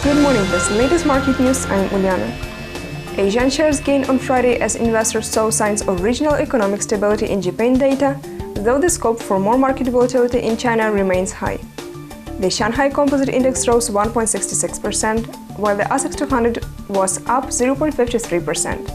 Good morning, this is the latest market news. I'm Uliana. Asian shares gained on Friday as investors saw signs of regional economic stability in Japan data, though the scope for more market volatility in China remains high. The Shanghai Composite Index rose 1.66%, while the ASX 200 was up 0.53%.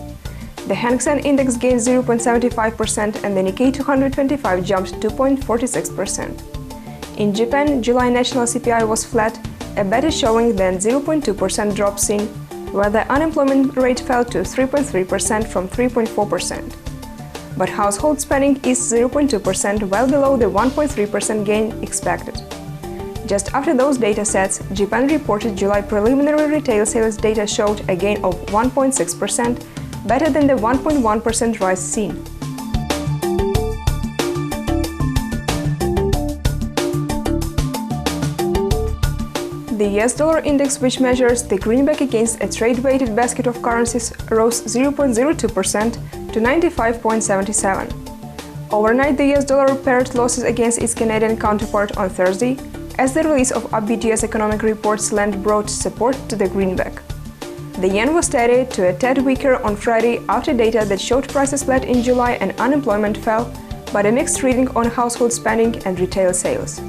The Hang Seng Index gained 0.75% and the Nikkei 225 jumped 2.46%. In Japan, July national CPI was flat, a better showing than 0.2% drop seen, while the unemployment rate fell to 3.3% from 3.4%. But household spending is 0.2%, well below the 1.3% gain expected. Just after those data sets, Japan reported July preliminary retail sales data showed a gain of 1.6%, better than the 1.1% rise seen. The US dollar index, which measures the greenback against a trade-weighted basket of currencies, rose 0.02% to 95.77. Overnight, the US dollar pared losses against its Canadian counterpart on Thursday, as the release of upbeat US economic reports lent broad support to the greenback. The yen was steady to a tad weaker on Friday after data that showed prices flat in July and unemployment fell, but a mixed reading on household spending and retail sales.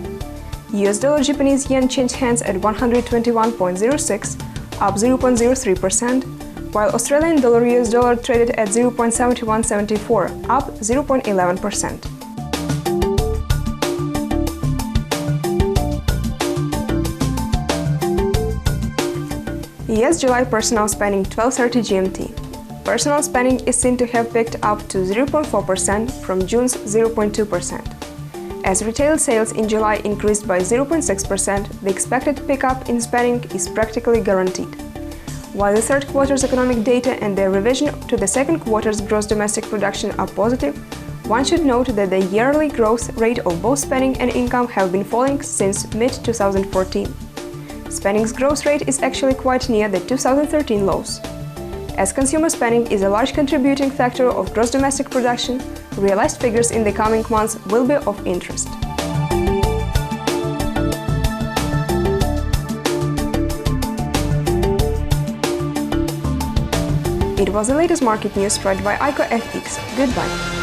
US dollar Japanese yen changed hands at 121.06, up 0.03%, while Australian dollar US dollar traded at 0.7174, up 0.11%. US July personal spending 12:30 GMT. Personal spending is seen to have picked up to 0.4% from June's 0.2%. As retail sales in July increased by 0.6%, the expected pickup in spending is practically guaranteed. While the third quarter's economic data and the revision to the second quarter's gross domestic production are positive, one should note that the yearly growth rate of both spending and income have been falling since mid-2014. Spending's growth rate is actually quite near the 2013 lows. As consumer spending is a large contributing factor of gross domestic production, realized figures in the coming months will be of interest. It was the latest market news spread by ICO FX. Goodbye.